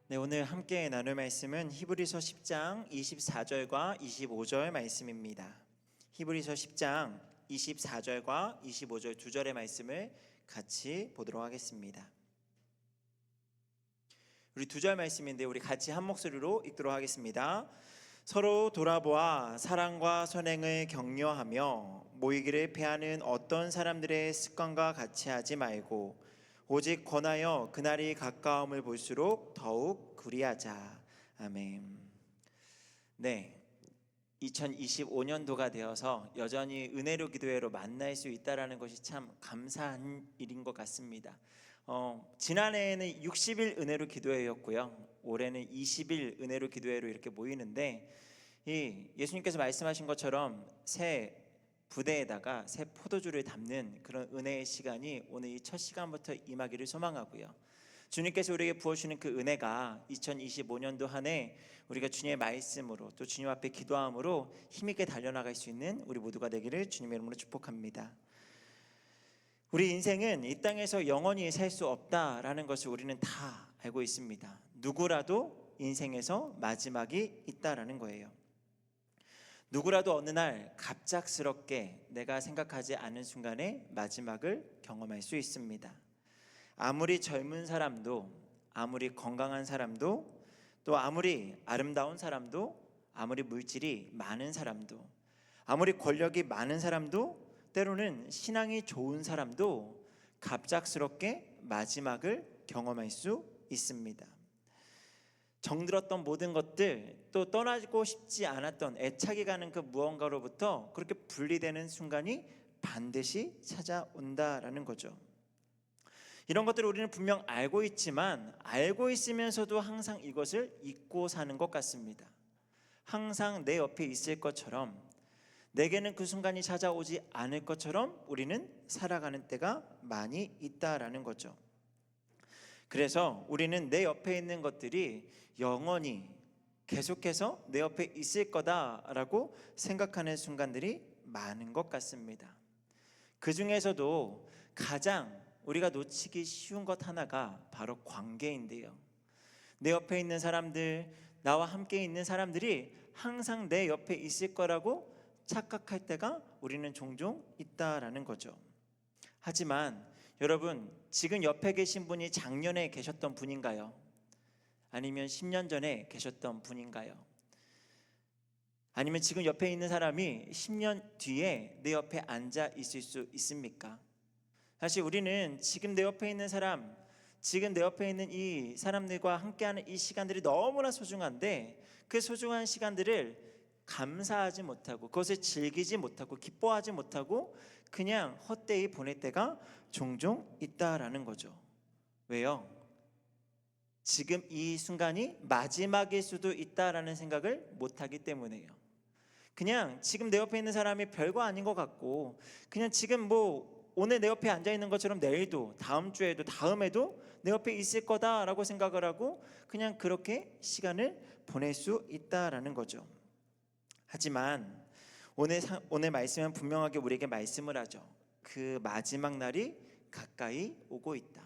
네, 오늘 함께 나눌 말씀은 히브리서 10장 24절과 25절 말씀입니다. 히브리서 10장 24절과 25절 두 절의 말씀을 같이 보도록 하겠습니다. 우리 두 절 말씀인데 우리 같이 한 목소리로 읽도록 하겠습니다. 서로 돌아보아 사랑과 선행을 격려하며 모이기를 패하는 어떤 사람들의 습관과 같이 하지 말고 오직 권하여 그날이 가까움을 볼수록 더욱 그리하자. 아멘. 네, 2025년도가 되어서 여전히 은혜로 기도회로 만날 수 있다는 것이 참 감사한 일인 것 같습니다. 지난해에는 60일 은혜로 기도회였고요, 올해는 20일 은혜로 기도회로 이렇게 모이는데, 예수님께서 말씀하신 것처럼 새 부대에다가 새 포도주를 담는 그런 은혜의 시간이 오늘 이 첫 시간부터 임하기를 소망하고요, 주님께서 우리에게 부어주시는 그 은혜가 2025년도 한 해 우리가 주님의 말씀으로 또 주님 앞에 기도함으로 힘있게 달려나갈 수 있는 우리 모두가 되기를 주님의 이름으로 축복합니다. 우리 인생은 이 땅에서 영원히 살 수 없다라는 것을 우리는 다 알고 있습니다. 누구라도 인생에서 마지막이 있다라는 거예요. 누구라도 어느 날 갑작스럽게 내가 생각하지 않은 순간에 마지막을 경험할 수 있습니다. 아무리 젊은 사람도, 아무리 건강한 사람도, 또 아무리 아름다운 사람도, 아무리 물질이 많은 사람도, 아무리 권력이 많은 사람도, 때로는 신앙이 좋은 사람도 갑작스럽게 마지막을 경험할 수 있습니다. 정들었던 모든 것들, 또 떠나고 싶지 않았던 애착이 가는 그 무언가로부터 그렇게 분리되는 순간이 반드시 찾아온다라는 거죠. 이런 것들을 우리는 분명 알고 있지만, 알고 있으면서도 항상 이것을 잊고 사는 것 같습니다. 항상 내 옆에 있을 것처럼, 내게는 그 순간이 찾아오지 않을 것처럼 우리는 살아가는 때가 많이 있다라는 거죠. 그래서 우리는 내 옆에 있는 것들이 영원히 계속해서 내 옆에 있을 거다라고 생각하는 순간들이 많은 것 같습니다. 그 중에서도 가장 우리가 놓치기 쉬운 것 하나가 바로 관계인데요, 내 옆에 있는 사람들, 나와 함께 있는 사람들이 항상 내 옆에 있을 거라고 착각할 때가 우리는 종종 있다라는 거죠. 하지만 여러분, 지금 옆에 계신 분이 작년에 계셨던 분인가요? 아니면 10년 전에 계셨던 분인가요? 아니면 지금 옆에 있는 사람이 10년 뒤에 내 옆에 앉아 있을 수 있습니까? 사실 우리는 지금 내 옆에 있는 사람, 지금 내 옆에 있는 이 사람들과 함께하는 이 시간들이 너무나 소중한데, 그 소중한 시간들을 감사하지 못하고, 그것을 즐기지 못하고, 기뻐하지 못하고 그냥 헛되이 보낼 때가 종종 있다라는 거죠. 왜요? 지금 이 순간이 마지막일 수도 있다라는 생각을 못하기 때문에요. 그냥 지금 내 옆에 있는 사람이 별거 아닌 것 같고, 그냥 지금 오늘 내 옆에 앉아 있는 것처럼 내일도, 다음 주에도, 다음에도 내 옆에 있을 거다라고 생각을 하고 그냥 그렇게 시간을 보낼 수 있다라는 거죠. 하지만 오늘 말씀은 분명하게 우리에게 말씀을 하죠. 그 마지막 날이 가까이 오고 있다.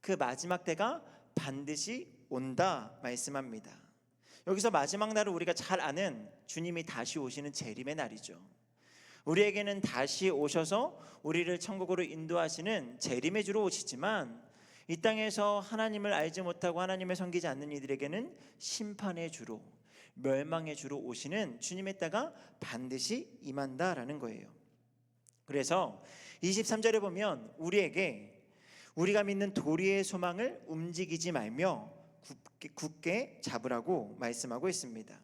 그 마지막 때가 반드시 온다 말씀합니다. 여기서 마지막 날은 우리가 잘 아는 주님이 다시 오시는 재림의 날이죠. 우리에게는 다시 오셔서 우리를 천국으로 인도하시는 재림의 주로 오시지만, 이 땅에서 하나님을 알지 못하고 하나님을 섬기지 않는 이들에게는 심판의 주로, 멸망의 주로 오시는 주님의 때가 반드시 임한다라는 거예요. 그래서 23절에 보면 우리가 믿는 도리의 소망을 움직이지 말며 굳게 잡으라고 말씀하고 있습니다.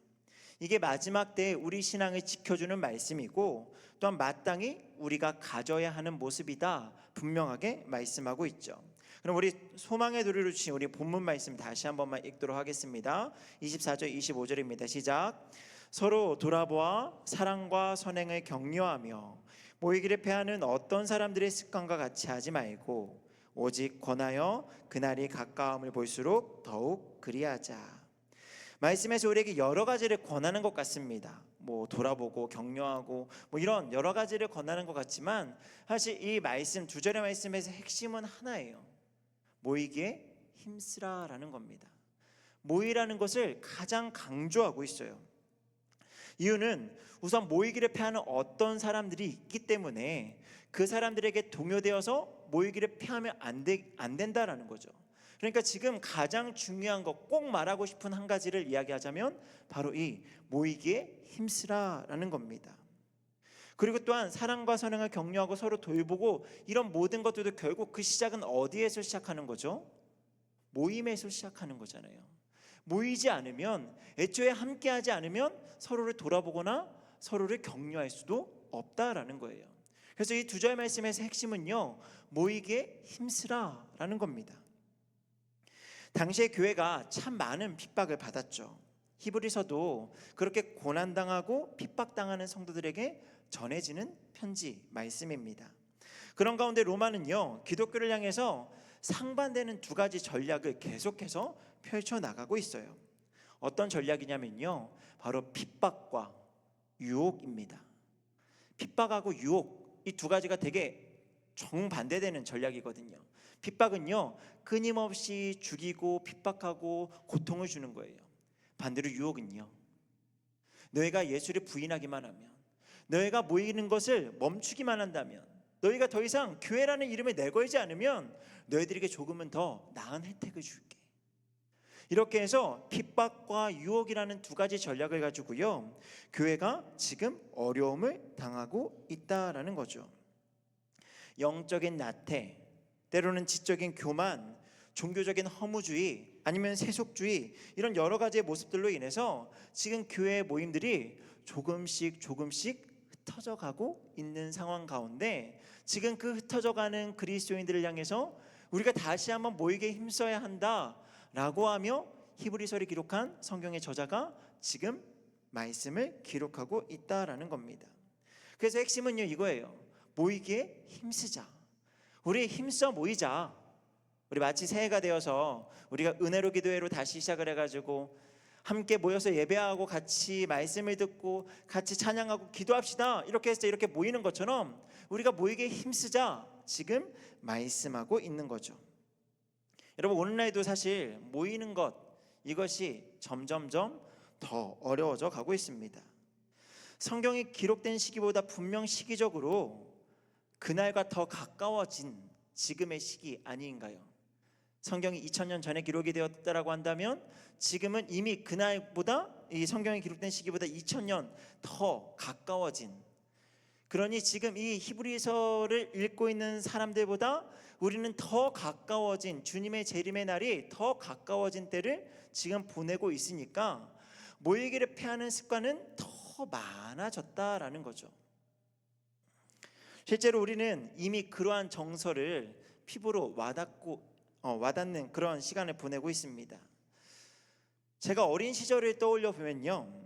이게 마지막 때에 우리 신앙을 지켜주는 말씀이고, 또한 마땅히 우리가 가져야 하는 모습이다 분명하게 말씀하고 있죠. 그럼 우리 소망의 도리를 주신 우리 본문 말씀 다시 한 번만 읽도록 하겠습니다. 24절 25절입니다. 시작. 서로 돌아보아 사랑과 선행을 격려하며 모이기를 패하는 어떤 사람들의 습관과 같이 하지 말고 오직 권하여 그날이 가까움을 볼수록 더욱 그리하자. 말씀에서 우리에게 여러 가지를 권하는 것 같습니다. 돌아보고 격려하고 이런 여러 가지를 권하는 것 같지만, 사실 이 말씀 두 절의 말씀에서 핵심은 하나예요. 모이기에 힘쓰라라는 겁니다. 모이라는 것을 가장 강조하고 있어요. 이유는 우선 모이기를 패하는 어떤 사람들이 있기 때문에 그 사람들에게 동요되어서 모이기를 패하면 안 된다라는 거죠. 그러니까 지금 가장 중요한 거, 꼭 말하고 싶은 한 가지를 이야기하자면 바로 이 모이기에 힘쓰라라는 겁니다. 그리고 또한 사랑과 선행을 격려하고 서로 돌보고, 이런 모든 것들도 결국 그 시작은 어디에서 시작하는 거죠? 모임에서 시작하는 거잖아요. 모이지 않으면, 애초에 함께하지 않으면 서로를 돌아보거나 서로를 격려할 수도 없다라는 거예요. 그래서 이 두 절 말씀에서 핵심은요, 모이기에 힘쓰라라는 겁니다. 당시의 교회가 참 많은 핍박을 받았죠. 히브리서도 그렇게 고난당하고 핍박당하는 성도들에게 전해지는 편지 말씀입니다. 그런 가운데 로마는요, 기독교를 향해서 상반되는 두 가지 전략을 계속해서 펼쳐나가고 있어요. 어떤 전략이냐면요, 바로 핍박과 유혹입니다. 핍박하고 유혹, 이 두 가지가 되게 정반대되는 전략이거든요. 핍박은요, 끊임없이 죽이고 핍박하고 고통을 주는 거예요. 반대로 유혹은요, 너희가 예수를 부인하기만 하면, 너희가 모이는 것을 멈추기만 한다면, 너희가 더 이상 교회라는 이름을 내걸지 않으면 너희들에게 조금은 더 나은 혜택을 줄게. 이렇게 해서 핍박과 유혹이라는 두 가지 전략을 가지고요, 교회가 지금 어려움을 당하고 있다라는 거죠. 영적인 나태, 때로는 지적인 교만, 종교적인 허무주의, 아니면 세속주의, 이런 여러 가지의 모습들로 인해서 지금 교회 모임들이 조금씩 흩어져 가고 있는 상황 가운데, 지금 그 흩어져가는 그리스도인들을 향해서 우리가 다시 한번 모이게 힘써야 한다라고 하며 히브리서를 기록한 성경의 저자가 지금 말씀을 기록하고 있다라는 겁니다. 그래서 핵심은요, 이거예요. 모이기에 힘쓰자. 우리 힘써 모이자. 우리 마치 새해가 되어서 우리가 은혜로 기도회로 다시 시작을 해가지고 함께 모여서 예배하고 같이 말씀을 듣고 같이 찬양하고 기도합시다, 이렇게 해서 이렇게 모이는 것처럼 우리가 모이기에 힘쓰자, 지금 말씀하고 있는 거죠. 여러분, 오늘날도 사실 모이는 것, 이것이 점점점 더 어려워져 가고 있습니다. 성경이 기록된 시기보다 분명 시기적으로 그날과 더 가까워진 지금의 시기 아닌가요? 성경이 2000년 전에 기록이 되었다라고 한다면 지금은 이미 그날보다, 이 성경이 기록된 시기보다 2000년 더 가까워진, 그러니 지금 이 히브리서를 읽고 있는 사람들보다 우리는 더 가까워진, 주님의 재림의 날이 더 가까워진 때를 지금 보내고 있으니까 모이기를 패하는 습관은 더 많아졌다라는 거죠. 실제로 우리는 이미 그러한 정서를 피부로 와닿는 그런 시간을 보내고 있습니다. 제가 어린 시절을 떠올려 보면요,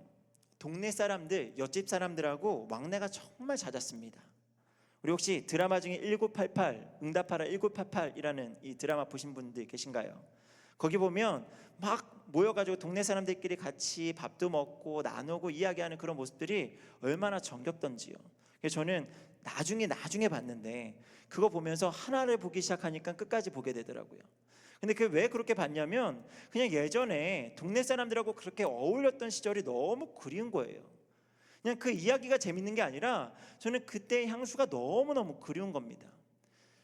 동네 사람들, 옆집 사람들하고 왕래가 정말 잦았습니다. 우리 혹시 드라마 중에 1988, 응답하라 1988이라는 이 드라마 보신 분들 계신가요? 거기 보면 막 모여가지고 동네 사람들끼리 같이 밥도 먹고 나누고 이야기하는 그런 모습들이 얼마나 정겹던지요. 그래서 저는 나중에 봤는데, 그거 보면서 하나를 보기 시작하니까 끝까지 보게 되더라고요. 근데 그 왜 그렇게 봤냐면, 그냥 예전에 동네 사람들하고 그렇게 어울렸던 시절이 너무 그리운 거예요. 그냥 그 이야기가 재밌는 게 아니라 저는 그때의 향수가 너무너무 그리운 겁니다.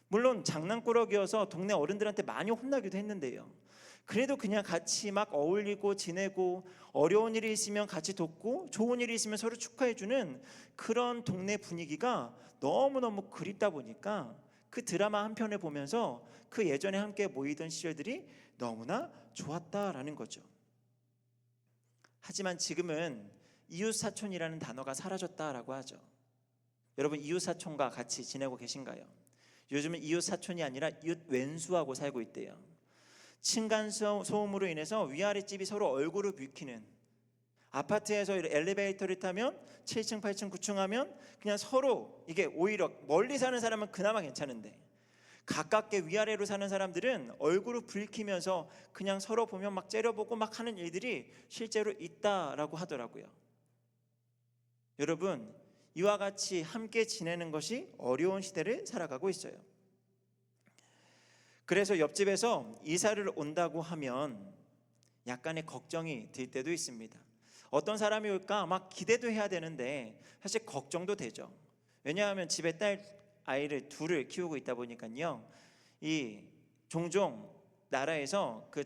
물론 장난꾸러기여서 동네 어른들한테 많이 혼나기도 했는데요, 그래도 그냥 같이 막 어울리고 지내고, 어려운 일이 있으면 같이 돕고, 좋은 일이 있으면 서로 축하해주는 그런 동네 분위기가 너무너무 그립다 보니까 그 드라마 한 편을 보면서 그 예전에 함께 모이던 시절들이 너무나 좋았다라는 거죠. 하지만 지금은 이웃사촌이라는 단어가 사라졌다라고 하죠. 여러분, 이웃사촌과 같이 지내고 계신가요? 요즘은 이웃사촌이 아니라 이웃왼수하고 살고 있대요. 층간소음으로 인해서 위아래 집이 서로 얼굴을 붉히는, 아파트에서 엘리베이터를 타면 7층, 8층, 9층 하면 그냥 서로, 이게 오히려 멀리 사는 사람은 그나마 괜찮은데 가깝게 위아래로 사는 사람들은 얼굴을 붉히면서 그냥 서로 보면 막 째려보고 막 하는 일들이 실제로 있다라고 하더라고요. 여러분, 이와 같이 함께 지내는 것이 어려운 시대를 살아가고 있어요. 그래서 옆집에서 이사를 온다고 하면 약간의 걱정이 들 때도 있습니다. 어떤 사람이 올까 막 기대도 해야 되는데 사실 걱정도 되죠. 왜냐하면 집에 딸 아이를 둘을 키우고 있다 보니까요, 이 종종 나라에서 그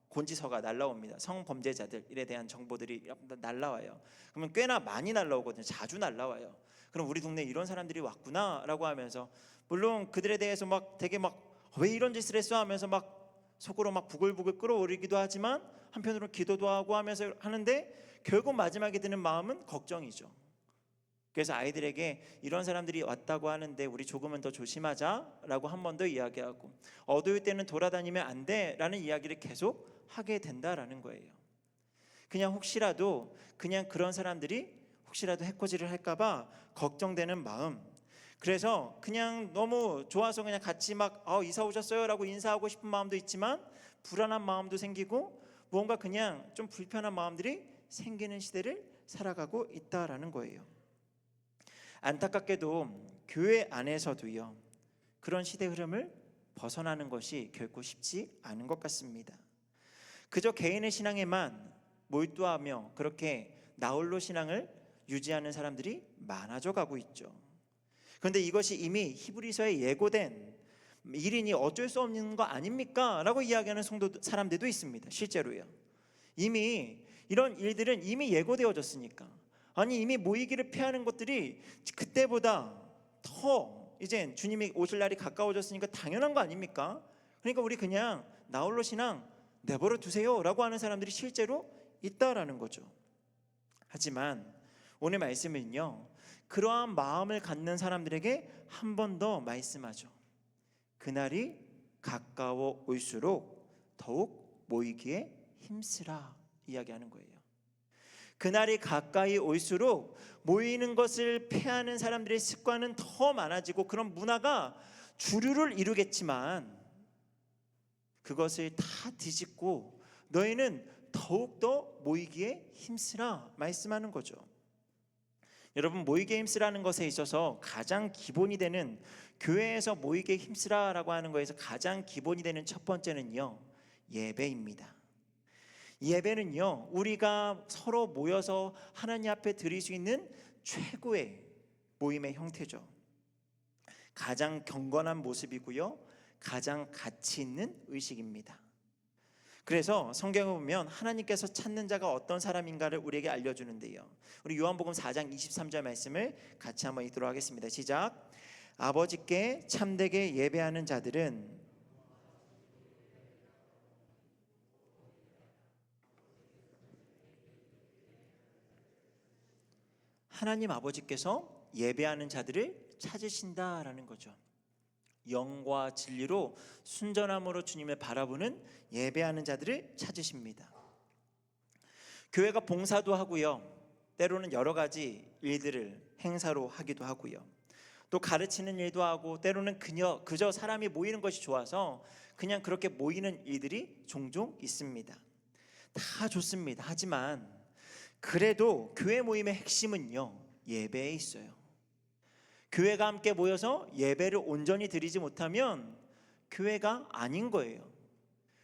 공지서가 날라옵니다. 성범죄자들에 대한 정보들이 날라와요. 그러면 꽤나 많이 날라오거든요. 자주 날라와요. 그럼 우리 동네에 이런 사람들이 왔구나라고 하면서, 물론 그들에 대해서 막 되게 막 왜 이런 짓을 했어 하면서 막 속으로 막 부글부글 끓어오르기도 하지만 한편으로 기도도 하고 하면서 하는데, 결국 마지막에 드는 마음은 걱정이죠. 그래서 아이들에게 이런 사람들이 왔다고 하는데 우리 조금은 더 조심하자라고 한 번 더 이야기하고, 어두울 때는 돌아다니면 안 돼라는 이야기를 계속 하게 된다라는 거예요. 그냥 혹시라도 그냥 그런 사람들이 혹시라도 해코지를 할까봐 걱정되는 마음. 그래서 그냥 너무 좋아서 그냥 같이 막 이사 오셨어요라고 인사하고 싶은 마음도 있지만 불안한 마음도 생기고 뭔가 그냥 좀 불편한 마음들이 생기는 시대를 살아가고 있다라는 거예요. 안타깝게도 교회 안에서도요, 그런 시대 흐름을 벗어나는 것이 결코 쉽지 않은 것 같습니다. 그저 개인의 신앙에만 몰두하며 그렇게 나홀로 신앙을 유지하는 사람들이 많아져 가고 있죠. 그런데 이것이 이미 히브리서에 예고된 일이니 어쩔 수 없는 거 아닙니까? 라고 이야기하는 사람들도 있습니다. 실제로요. 이미 이런 일들은 이미 예고되어졌으니까, 아니 이미 모이기를 피하는 것들이 그때보다 더 이제 주님이 오실 날이 가까워졌으니까 당연한 거 아닙니까? 그러니까 우리 그냥 나홀로 신앙 내버려 두세요 라고 하는 사람들이 실제로 있다라는 거죠. 하지만 오늘 말씀은요, 그러한 마음을 갖는 사람들에게 한 번 더 말씀하죠. 그날이 가까워 올수록 더욱 모이기에 힘쓰라 이야기하는 거예요. 그날이 가까이 올수록 모이는 것을 패하는 사람들의 습관은 더 많아지고 그런 문화가 주류를 이루겠지만 그것을 다 뒤집고 너희는 더욱더 모이기에 힘쓰라 말씀하는 거죠. 여러분, 모이기에 힘쓰라는 것에 있어서 가장 기본이 되는, 교회에서 모이기에 힘쓰라라고 하는 것에서 가장 기본이 되는 첫 번째는요, 예배입니다. 예배는요, 우리가 서로 모여서 하나님 앞에 드릴 수 있는 최고의 모임의 형태죠. 가장 경건한 모습이고요, 가장 가치 있는 의식입니다. 그래서 성경을 보면 하나님께서 찾는 자가 어떤 사람인가를 우리에게 알려주는데요, 우리 요한복음 4장 23절 말씀을 같이 한번 읽도록 하겠습니다. 시작. 아버지께 참되게 예배하는 자들은 하나님 아버지께서 예배하는 자들을 찾으신다라는 거죠. 영과 진리로 순전함으로 주님을 바라보는 예배하는 자들을 찾으십니다. 교회가 봉사도 하고요, 때로는 여러 가지 일들을 행사로 하기도 하고요, 또 가르치는 일도 하고, 때로는 그저 사람이 모이는 것이 좋아서 그냥 그렇게 모이는 일들이 종종 있습니다. 다 좋습니다. 하지만 그래도 교회 모임의 핵심은요, 예배에 있어요. 교회가 함께 모여서 예배를 온전히 드리지 못하면 교회가 아닌 거예요.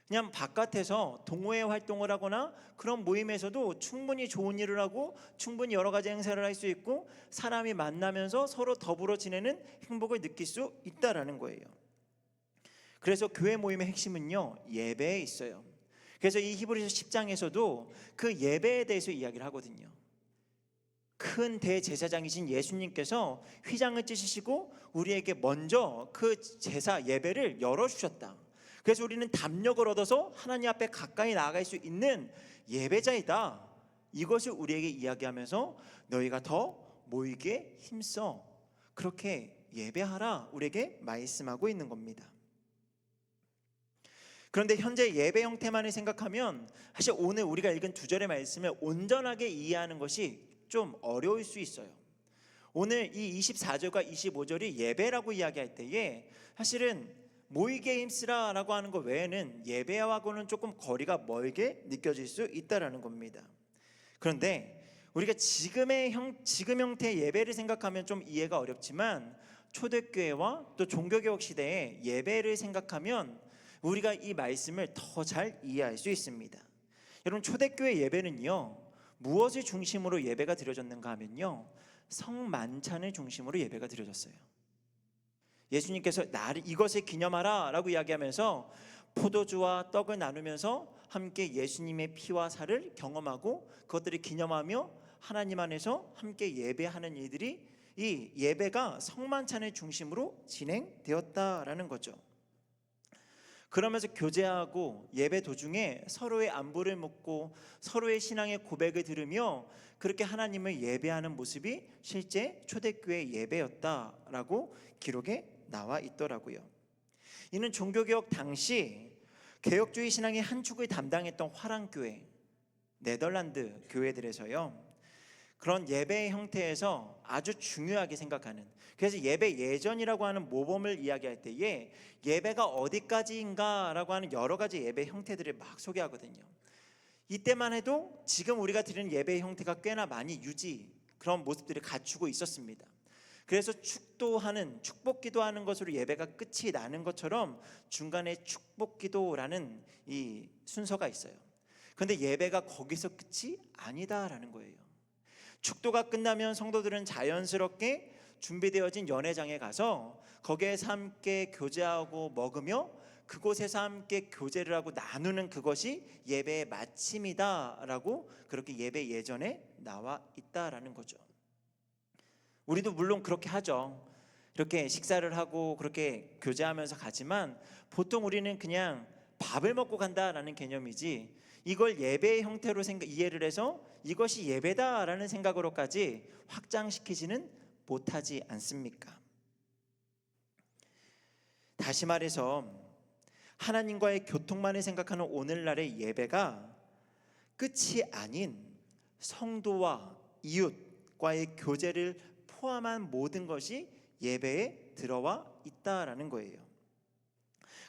그냥 바깥에서 동호회 활동을 하거나 그런 모임에서도 충분히 좋은 일을 하고 충분히 여러 가지 행사를 할 수 있고 사람이 만나면서 서로 더불어 지내는 행복을 느낄 수 있다라는 거예요. 그래서 교회 모임의 핵심은요, 예배에 있어요. 그래서 이 히브리서 10장에서도 그 예배에 대해서 이야기를 하거든요. 큰 대제사장이신 예수님께서 휘장을 찢으시고 우리에게 먼저 그 제사 예배를 열어주셨다. 그래서 우리는 담력을 얻어서 하나님 앞에 가까이 나아갈 수 있는 예배자이다. 이것을 우리에게 이야기하면서 너희가 더 모이게 힘써 그렇게 예배하라 우리에게 말씀하고 있는 겁니다. 그런데 현재 예배 형태만을 생각하면 사실 오늘 우리가 읽은 두 절의 말씀을 온전하게 이해하는 것이 좀 어려울 수 있어요. 오늘 이 24절과 25절이 예배라고 이야기할 때에 사실은 모이게 힘쓰라 라고 하는 것 외에는 예배하고는 조금 거리가 멀게 느껴질 수 있다는 겁니다. 그런데 우리가 지금 형태의 예배를 생각하면 좀 이해가 어렵지만 초대교회와 또 종교개혁 시대의 예배를 생각하면 우리가 이 말씀을 더 잘 이해할 수 있습니다. 여러분, 초대교회 예배는요, 무엇을 중심으로 예배가 드려졌는가 하면요, 성만찬을 중심으로 예배가 드려졌어요. 예수님께서 나를 이것을 기념하라 라고 이야기하면서 포도주와 떡을 나누면서 함께 예수님의 피와 살을 경험하고 그것들을 기념하며 하나님 안에서 함께 예배하는 일들이, 이 예배가 성만찬을 중심으로 진행되었다라는 거죠. 그러면서 교제하고 예배 도중에 서로의 안부를 묻고 서로의 신앙의 고백을 들으며 그렇게 하나님을 예배하는 모습이 실제 초대교회 예배였다라고 기록에 나와 있더라고요. 이는 종교개혁 당시 개혁주의 신앙의 한 축을 담당했던 화랑교회, 네덜란드 교회들에서요, 그런 예배의 형태에서 아주 중요하게 생각하는, 그래서 예배 예전이라고 하는 모범을 이야기할 때에 예배가 어디까지인가라고 하는 여러 가지 예배 형태들을 막 소개하거든요. 이때만 해도 지금 우리가 드리는 예배의 형태가 꽤나 많이 그런 모습들을 갖추고 있었습니다. 그래서 축복기도하는 것으로 예배가 끝이 나는 것처럼 중간에 축복기도라는 이 순서가 있어요. 그런데 예배가 거기서 끝이 아니다라는 거예요. 축도가 끝나면 성도들은 자연스럽게 준비되어진 연회장에 가서 거기에서 함께 교제하고 먹으며 그곳에서 함께 교제를 하고 나누는 그것이 예배의 마침이다라고 그렇게 예배 예전에 나와 있다라는 거죠. 우리도 물론 그렇게 하죠. 이렇게 식사를 하고 그렇게 교제하면서 가지만 보통 우리는 그냥 밥을 먹고 간다라는 개념이지 이걸 예배의 형태로 이해를 해서 이것이 예배다라는 생각으로까지 확장시키지는 못하지 않습니까? 다시 말해서 하나님과의 교통만을 생각하는 오늘날의 예배가 끝이 아닌 성도와 이웃과의 교제를 포함한 모든 것이 예배에 들어와 있다라는 거예요.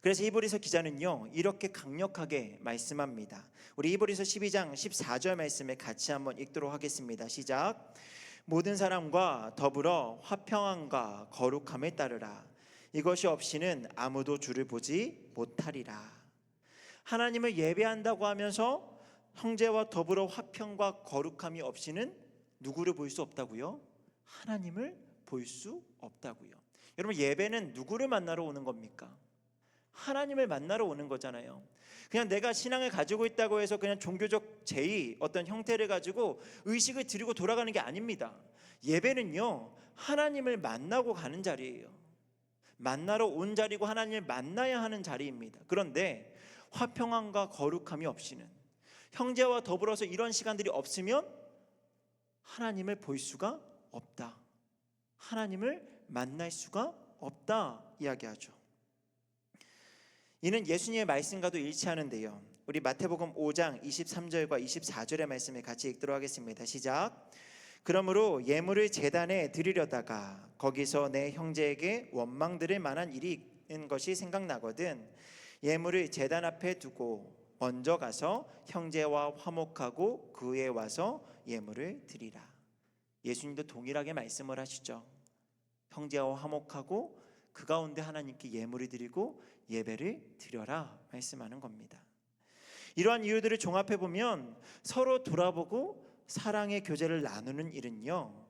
그래서 히브리서 기자는요, 이렇게 강력하게 말씀합니다. 우리 히브리서 12장 14절 말씀을 같이 한번 읽도록 하겠습니다. 시작. 모든 사람과 더불어 화평함과 거룩함을 따르라. 이것이 없이는 아무도 주를 보지 못하리라. 하나님을 예배한다고 하면서 형제와 더불어 화평과 거룩함이 없이는 누구를 볼 수 없다고요? 하나님을 볼 수 없다고요. 여러분, 예배는 누구를 만나러 오는 겁니까? 하나님을 만나러 오는 거잖아요. 그냥 내가 신앙을 가지고 있다고 해서 그냥 종교적 제의 어떤 형태를 가지고 의식을 드리고 돌아가는 게 아닙니다. 예배는요, 하나님을 만나고 가는 자리예요. 만나러 온 자리고 하나님을 만나야 하는 자리입니다. 그런데 화평함과 거룩함이 없이는, 형제와 더불어서 이런 시간들이 없으면 하나님을 볼 수가 없다. 하나님을 만날 수가 없다 이야기하죠. 이는 예수님의 말씀과도 일치하는데요. 우리 마태복음 5장 23절과 24절의 말씀을 같이 읽도록 하겠습니다. 시작. 그러므로 예물을 제단에 드리려다가 거기서 내 형제에게 원망 들을 만한 일이 있는 것이 생각나거든 예물을 제단 앞에 두고 먼저 가서 형제와 화목하고 그에 와서 예물을 드리라. 예수님도 동일하게 말씀을 하시죠. 형제와 화목하고 그 가운데 하나님께 예물을 드리고 예배를 드려라 말씀하는 겁니다. 이러한 이유들을 종합해 보면 서로 돌아보고 사랑의 교제를 나누는 일은요,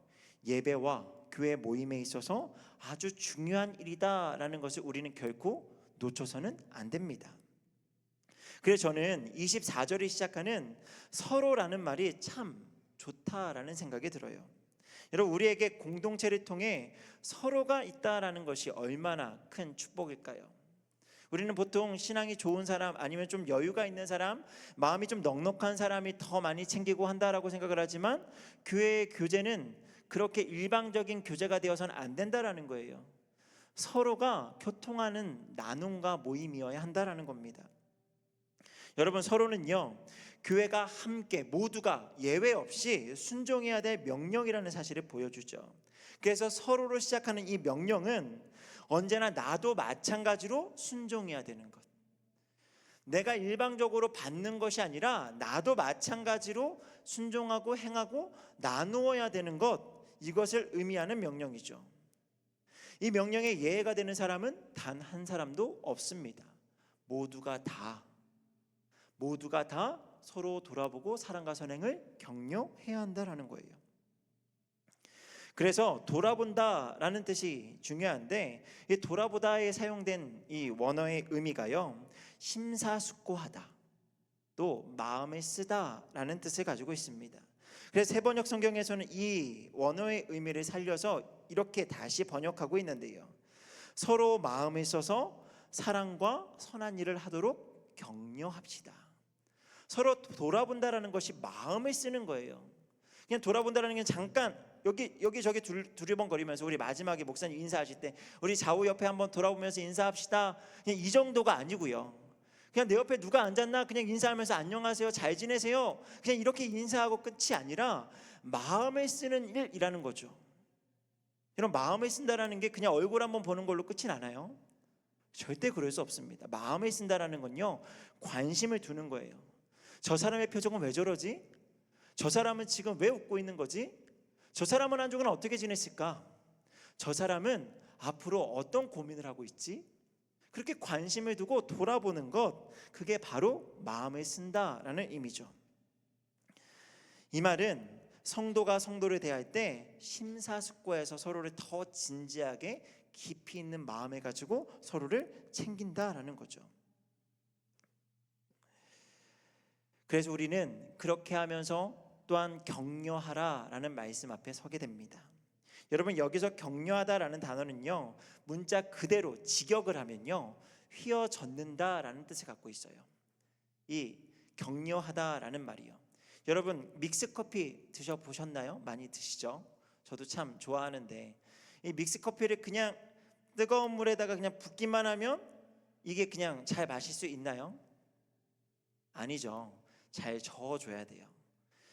예배와 교회 모임에 있어서 아주 중요한 일이다라는 것을 우리는 결코 놓쳐서는 안 됩니다. 그래서 저는 24절이 시작하는 서로라는 말이 참 좋다라는 생각이 들어요. 여러분, 우리에게 공동체를 통해 서로가 있다라는 것이 얼마나 큰 축복일까요? 우리는 보통 신앙이 좋은 사람 아니면 좀 여유가 있는 사람, 마음이 좀 넉넉한 사람이 더 많이 챙기고 한다라고 생각을 하지만 교회의 교제는 그렇게 일방적인 교제가 되어서는 안 된다라는 거예요. 서로가 교통하는 나눔과 모임이어야 한다라는 겁니다. 여러분, 서로는요, 교회가 함께 모두가 예외 없이 순종해야 될 명령이라는 사실을 보여주죠. 그래서 서로로 시작하는 이 명령은 언제나 나도 마찬가지로 순종해야 되는 것, 내가 일방적으로 받는 것이 아니라 나도 마찬가지로 순종하고 행하고 나누어야 되는 것, 이것을 의미하는 명령이죠. 이 명령에 예외가 되는 사람은 단 한 사람도 없습니다. 모두가 다 서로 돌아보고 사랑과 선행을 격려해야 한다라는 거예요. 그래서 돌아본다라는 뜻이 중요한데, 이 돌아보다에 사용된 이 원어의 의미가요, 심사숙고하다, 또 마음에 쓰다라는 뜻을 가지고 있습니다. 그래서 새 번역 성경에서는 이 원어의 의미를 살려서 이렇게 다시 번역하고 있는데요, 서로 마음에 써서 사랑과 선한 일을 하도록 격려합시다. 서로 돌아본다라는 것이 마음을 쓰는 거예요. 그냥 돌아본다라는 게 잠깐 여기저기 두리번거리면서 우리 마지막에 목사님 인사하실 때 우리 좌우 옆에 한번 돌아보면서 인사합시다, 그냥 이 정도가 아니고요, 그냥 내 옆에 누가 앉았나 그냥 인사하면서 안녕하세요, 잘 지내세요, 그냥 이렇게 인사하고 끝이 아니라 마음을 쓰는 일이라는 거죠. 이런 마음을 쓴다라는 게 그냥 얼굴 한번 보는 걸로 끝이 나나요? 절대 그럴 수 없습니다. 마음을 쓴다라는 건요, 관심을 두는 거예요. 저 사람의 표정은 왜 저러지? 저 사람은 지금 왜 웃고 있는 거지? 저 사람은 한 주간 어떻게 지냈을까? 저 사람은 앞으로 어떤 고민을 하고 있지? 그렇게 관심을 두고 돌아보는 것, 그게 바로 마음을 쓴다라는 의미죠. 이 말은 성도가 성도를 대할 때 심사숙고해서 서로를 더 진지하게 깊이 있는 마음을 가지고 서로를 챙긴다라는 거죠. 그래서 우리는 그렇게 하면서 또한 격려하라라는 말씀 앞에 서게 됩니다. 여러분, 여기서 격려하다라는 단어는요, 문자 그대로 직역을 하면요, 휘어젓는다라는 뜻을 갖고 있어요. 이 격려하다라는 말이요, 여러분 믹스커피 드셔보셨나요? 많이 드시죠? 저도 참 좋아하는데, 이 믹스커피를 그냥 뜨거운 물에다가 그냥 붓기만 하면 이게 그냥 잘 마실 수 있나요? 아니죠. 잘 저어줘야 돼요.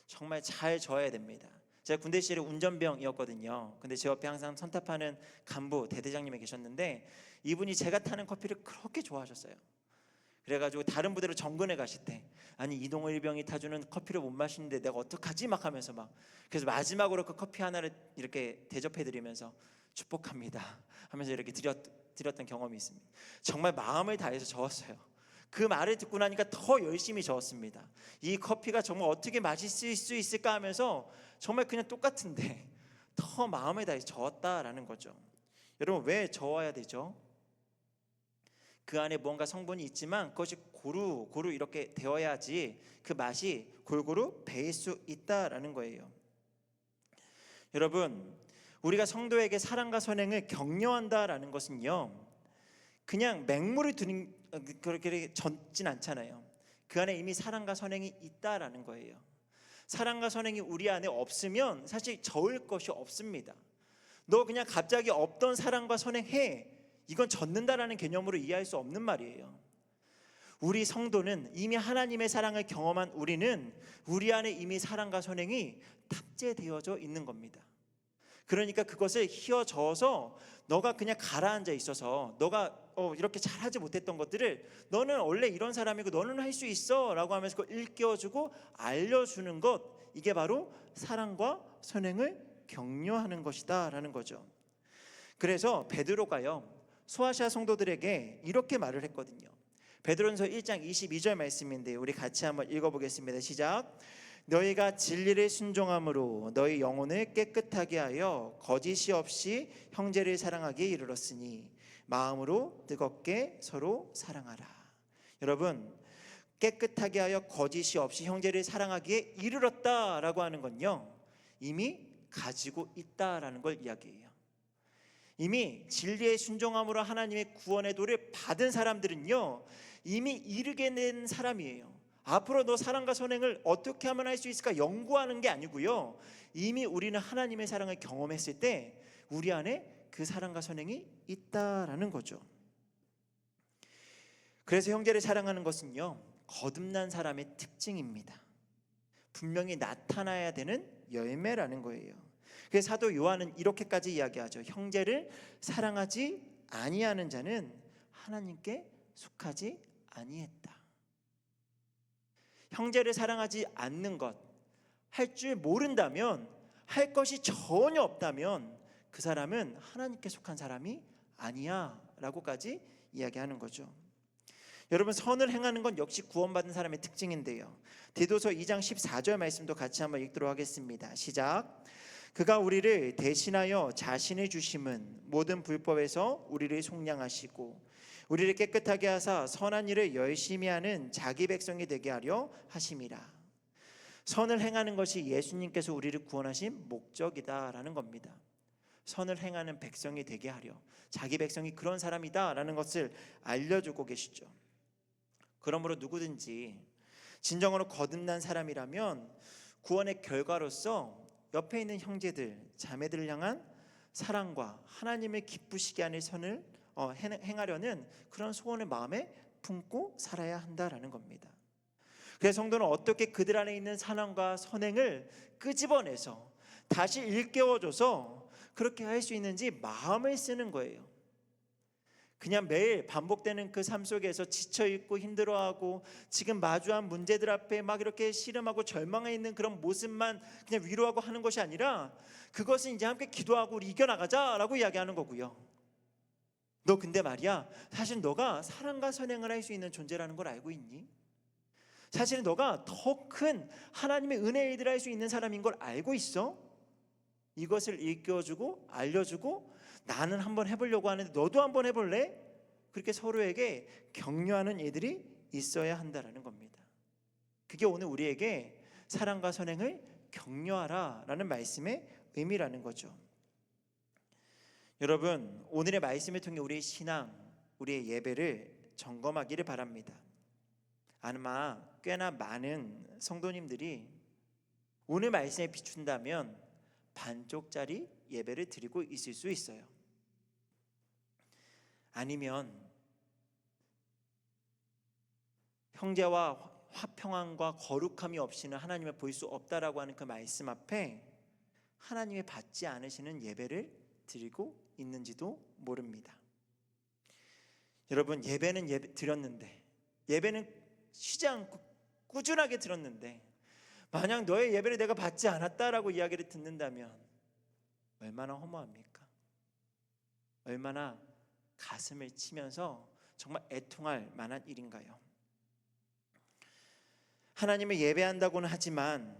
정말 잘 저어야 됩니다. 제가 군대 시절에 운전병이었거든요. 근데 제 옆에 항상 선탑하는 간부 대대장님이 계셨는데, 이분이 제가 타는 커피를 그렇게 좋아하셨어요. 그래가지고 다른 부대로 정근에 가실 때, 아니 이동호 일병이 타주는 커피를 못 마시는데 내가 어떡하지? 막 하면서 그래서 마지막으로 그 커피 하나를 이렇게 대접해드리면서 축복합니다 하면서 이렇게 드렸던 경험이 있습니다. 정말 마음을 다해서 저었어요. 그 말을 듣고 나니까 더 열심히 저었습니다. 이 커피가 정말 어떻게 마실 수 있을까 하면서 정말 그냥 똑같은데 더 마음을 다해서 저었다라는 거죠. 여러분, 왜 저어야 되죠? 그 안에 뭔가 성분이 있지만 그것이 고루 이렇게 되어야지 그 맛이 골고루 배일 수 있다라는 거예요. 여러분, 우리가 성도에게 사랑과 선행을 격려한다라는 것은요, 그냥 맹물을 그렇게 젓진 않잖아요. 그 안에 이미 사랑과 선행이 있다라는 거예요. 사랑과 선행이 우리 안에 없으면 사실 저을 것이 없습니다. 너 그냥 갑자기 없던 사랑과 선행해, 이건 젖는다라는 개념으로 이해할 수 없는 말이에요. 우리 성도는 이미 하나님의 사랑을 경험한 우리는 우리 안에 이미 사랑과 선행이 탑재되어져 있는 겁니다. 그러니까 그것을 휘어저어서 너가 그냥 가라앉아 있어서 너가 이렇게 잘하지 못했던 것들을 너는 원래 이런 사람이고 너는 할 수 있어 라고 하면서 그걸 일깨워주고 알려주는 것, 이게 바로 사랑과 선행을 격려하는 것이다 라는 거죠. 그래서 베드로가요, 소아시아 성도들에게 이렇게 말을 했거든요. 베드로전서 1장 22절 말씀인데 우리 같이 한번 읽어보겠습니다. 시작. 너희가 진리를 순종함으로 너희 영혼을 깨끗하게 하여 거짓이 없이 형제를 사랑하기에 이르렀으니 마음으로 뜨겁게 서로 사랑하라. 여러분, 깨끗하게 하여 거짓이 없이 형제를 사랑하기에 이르렀다라고 하는 건요, 이미 가지고 있다라는 걸 이야기해요. 이미 진리의 순종함으로 하나님의 구원의 도를 받은 사람들은요, 이미 이르게 된 사람이에요. 앞으로 너 사랑과 선행을 어떻게 하면 할 수 있을까 연구하는 게 아니고요, 이미 우리는 하나님의 사랑을 경험했을 때 우리 안에 그 사랑과 선행이 있다라는 거죠. 그래서 형제를 사랑하는 것은요, 거듭난 사람의 특징입니다. 분명히 나타나야 되는 열매라는 거예요. 그래서 사도 요한은 이렇게까지 이야기하죠. 형제를 사랑하지 아니하는 자는 하나님께 속하지 아니했다. 형제를 사랑하지 않는 것, 할 줄 모른다면, 할 것이 전혀 없다면 그 사람은 하나님께 속한 사람이 아니야 라고까지 이야기하는 거죠. 여러분, 선을 행하는 건 역시 구원받은 사람의 특징인데요. 디도서 2장 14절 말씀도 같이 한번 읽도록 하겠습니다. 시작. 그가 우리를 대신하여 자신의 주심은 모든 불법에서 우리를 속량하시고 우리를 깨끗하게 하사 선한 일을 열심히 하는 자기 백성이 되게 하려 하심이라. 선을 행하는 것이 예수님께서 우리를 구원하신 목적이다라는 겁니다. 선을 행하는 백성이 되게 하려, 자기 백성이 그런 사람이다라는 것을 알려주고 계시죠. 그러므로 누구든지 진정으로 거듭난 사람이라면 구원의 결과로서 옆에 있는 형제들, 자매들을 향한 사랑과 하나님을 기쁘시게 하는 선을 행하려는 그런 소원을 마음에 품고 살아야 한다라는 겁니다. 그래서 성도는 어떻게 그들 안에 있는 사랑과 선행을 끄집어내서 다시 일깨워줘서 그렇게 할 수 있는지 마음을 쓰는 거예요. 그냥 매일 반복되는 그 삶 속에서 지쳐있고 힘들어하고 지금 마주한 문제들 앞에 막 이렇게 씨름하고 절망해 있는 그런 모습만 그냥 위로하고 하는 것이 아니라, 그것은 이제 함께 기도하고 우리 이겨나가자라고 이야기하는 거고요. 너 근데 말이야, 사실 너가 사랑과 선행을 할 수 있는 존재라는 걸 알고 있니? 사실 너가 더 큰 하나님의 은혜의 일을 할 수 있는 사람인 걸 알고 있어? 이것을 일깨워주고 알려주고, 나는 한번 해보려고 하는데 너도 한번 해볼래? 그렇게 서로에게 격려하는 일들이 있어야 한다라는 겁니다. 그게 오늘 우리에게 사랑과 선행을 격려하라라는 말씀의 의미라는 거죠. 여러분, 오늘의 말씀을 통해 우리의 신앙, 우리의 예배를 점검하기를 바랍니다. 아마 꽤나 많은 성도님들이 오늘 말씀에 비춘다면 반쪽짜리 예배를 드리고 있을 수 있어요. 아니면 형제와 화평함과 거룩함이 없이는 하나님을 볼 수 없다라고 하는 그 말씀 앞에 하나님이 받지 않으시는 예배를 드리고 있는지도 모릅니다. 여러분, 예배는 드렸는데, 예배는 쉬지 않고 꾸준하게 드렸는데, 만약 너의 예배를 내가 받지 않았다라고 이야기를 듣는다면 얼마나 허무합니까? 얼마나 가슴을 치면서 정말 애통할 만한 일인가요? 하나님을 예배한다고는 하지만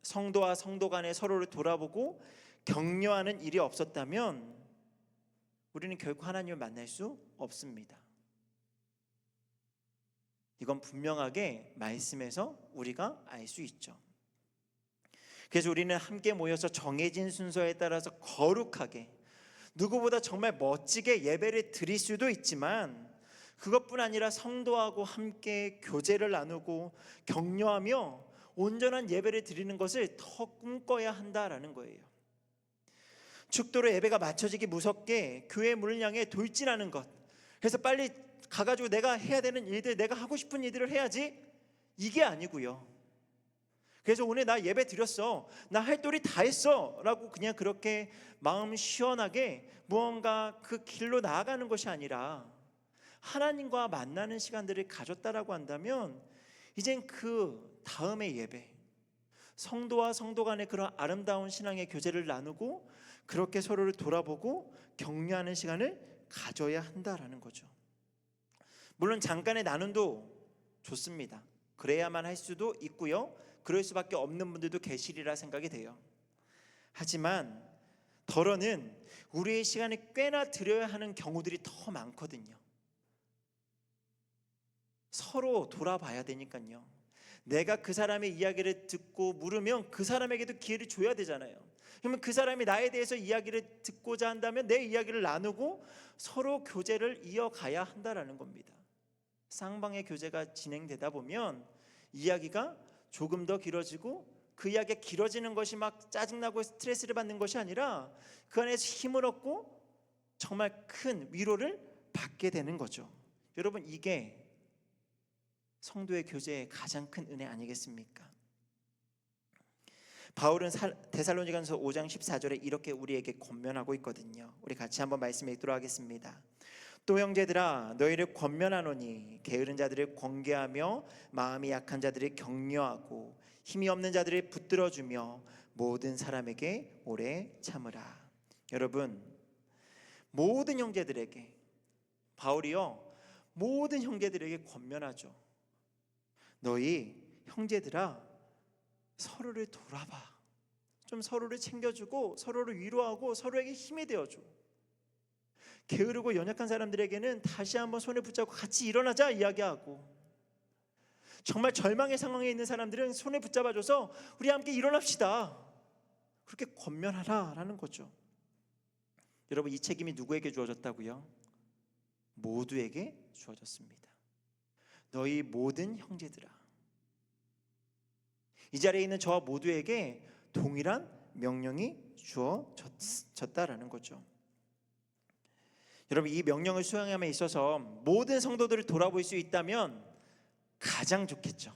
성도와 성도 간에 서로를 돌아보고 격려하는 일이 없었다면 우리는 결코 하나님을 만날 수 없습니다. 이건 분명하게 말씀에서 우리가 알 수 있죠. 그래서 우리는 함께 모여서 정해진 순서에 따라서 거룩하게, 누구보다 정말 멋지게 예배를 드릴 수도 있지만, 그것뿐 아니라 성도하고 함께 교제를 나누고 격려하며 온전한 예배를 드리는 것을 더 꿈꿔야 한다라는 거예요. 축도로 예배가 맞춰지기 무섭게 교회 문을 향해 돌진하는 것, 그래서 빨리 가가지고 내가 해야 되는 일들, 내가 하고 싶은 일들을 해야지, 이게 아니고요. 그래서 오늘 나 예배 드렸어, 나 할 도리 다 했어 라고 그냥 그렇게 마음 시원하게 무언가 그 길로 나아가는 것이 아니라, 하나님과 만나는 시간들을 가졌다라고 한다면 이젠 그 다음의 예배, 성도와 성도 간의 그런 아름다운 신앙의 교제를 나누고 그렇게 서로를 돌아보고 격려하는 시간을 가져야 한다라는 거죠. 물론 잠깐의 나눔도 좋습니다. 그래야만 할 수도 있고요, 그럴 수밖에 없는 분들도 계시리라 생각이 돼요. 하지만 더러는 우리의 시간을 꽤나 들여야 하는 경우들이 더 많거든요. 서로 돌아봐야 되니까요. 내가 그 사람의 이야기를 듣고 물으면 그 사람에게도 기회를 줘야 되잖아요. 그러면 그 사람이 나에 대해서 이야기를 듣고자 한다면 내 이야기를 나누고 서로 교제를 이어가야 한다라는 겁니다. 쌍방의 교제가 진행되다 보면 이야기가 조금 더 길어지고, 그 이야기가 길어지는 것이 막 짜증나고 스트레스를 받는 것이 아니라 그 안에서 힘을 얻고 정말 큰 위로를 받게 되는 거죠. 여러분, 이게 성도의 교제의 가장 큰 은혜 아니겠습니까? 바울은 데살로니가서 5장 14절에 이렇게 우리에게 권면하고 있거든요. 우리 같이 한번 말씀 읽도록 하겠습니다. 또 형제들아, 너희를 권면하노니 게으른 자들을 권계하며 마음이 약한 자들을 격려하고 힘이 없는 자들을 붙들어주며 모든 사람에게 오래 참으라. 여러분, 모든 형제들에게 바울이요, 모든 형제들에게 권면하죠. 너희 형제들아, 서로를 돌아봐. 좀 서로를 챙겨주고 서로를 위로하고 서로에게 힘이 되어줘. 게으르고 연약한 사람들에게는 다시 한번 손을 붙잡고 같이 일어나자 이야기하고, 정말 절망의 상황에 있는 사람들은 손을 붙잡아줘서 우리 함께 일어납시다, 그렇게 권면하라라는 거죠. 여러분, 이 책임이 누구에게 주어졌다고요? 모두에게 주어졌습니다. 너희 모든 형제들아. 이 자리에 있는 저와 모두에게 동일한 명령이 주어졌다라는 거죠. 여러분, 이 명령을 수행함에 있어서 모든 성도들을 돌아볼 수 있다면 가장 좋겠죠.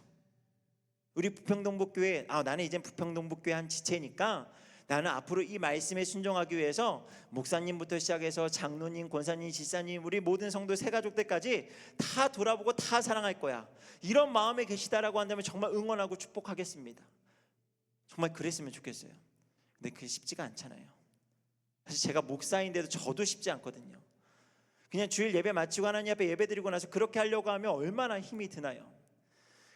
우리 부평동북교회, 나는 이제 부평동북교회 한 지체니까 나는 앞으로 이 말씀에 순종하기 위해서 목사님부터 시작해서 장로님, 권사님, 지사님, 우리 모든 성도 새가족들까지 다 돌아보고 다 사랑할 거야, 이런 마음에 계시다라고 한다면 정말 응원하고 축복하겠습니다. 정말 그랬으면 좋겠어요. 근데 그게 쉽지가 않잖아요. 사실 제가 목사인데도 저도 쉽지 않거든요. 그냥 주일 예배 마치고 하나님 앞에 예배 드리고 나서 그렇게 하려고 하면 얼마나 힘이 드나요.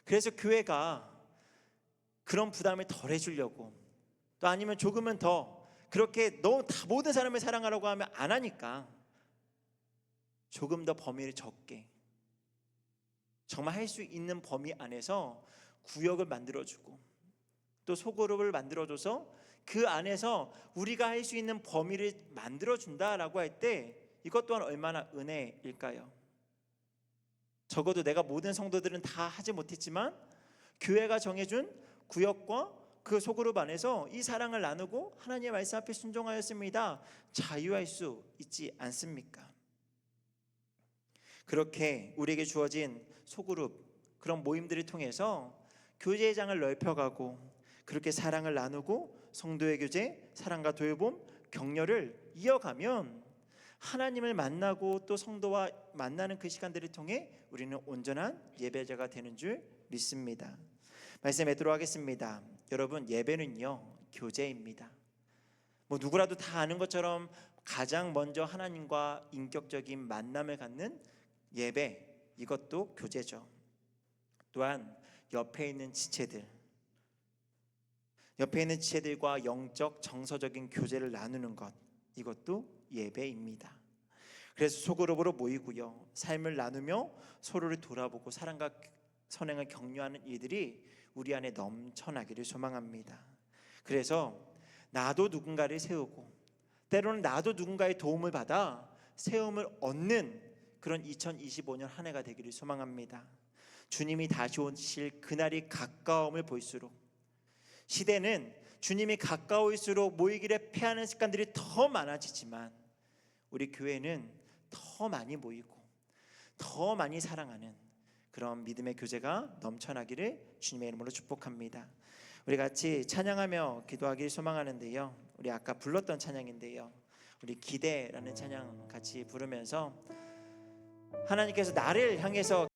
그래서 교회가 그런 부담을 덜 해주려고, 또 아니면 조금은 더 그렇게 너무 다 모든 사람을 사랑하라고 하면 안 하니까 조금 더 범위를 적게, 정말 할 수 있는 범위 안에서 구역을 만들어주고 또 소그룹을 만들어줘서 그 안에서 우리가 할 수 있는 범위를 만들어준다라고 할 때 이것 또한 얼마나 은혜일까요? 적어도 내가 모든 성도들은 다 하지 못했지만 교회가 정해준 구역과 그 소그룹 안에서 이 사랑을 나누고 하나님의 말씀 앞에 순종하였습니다, 자유할 수 있지 않습니까? 그렇게 우리에게 주어진 소그룹, 그런 모임들을 통해서 교제장을 넓혀가고 그렇게 사랑을 나누고 성도의 교제, 사랑과 돌봄, 격려를 이어가면 하나님을 만나고 또 성도와 만나는 그 시간들을 통해 우리는 온전한 예배자가 되는 줄 믿습니다. 말씀 맺도록 하겠습니다. 여러분, 예배는요 교제입니다. 누구라도 다 아는 것처럼 가장 먼저 하나님과 인격적인 만남을 갖는 예배, 이것도 교제죠. 또한 옆에 있는 지체들과 영적 정서적인 교제를 나누는 것, 이것도 예배입니다. 그래서 소그룹으로 모이고요, 삶을 나누며 서로를 돌아보고 사랑과 선행을 격려하는 일들이 우리 안에 넘쳐나기를 소망합니다. 그래서 나도 누군가를 세우고 때로는 나도 누군가의 도움을 받아 세움을 얻는 그런 2025년 한 해가 되기를 소망합니다. 주님이 다시 오실 그날이 가까움을 볼수록, 시대는 주님이 가까울수록 모이기를 패하는 습관들이 더 많아지지만 우리 교회는 더 많이 모이고 더 많이 사랑하는 그런 믿음의 교제가 넘쳐나기를 주님의 이름으로 축복합니다. 우리 같이 찬양하며 기도하기를 소망하는데요, 우리 아까 불렀던 찬양인데요, 우리 기대라는 찬양 같이 부르면서 하나님께서 나를 향해서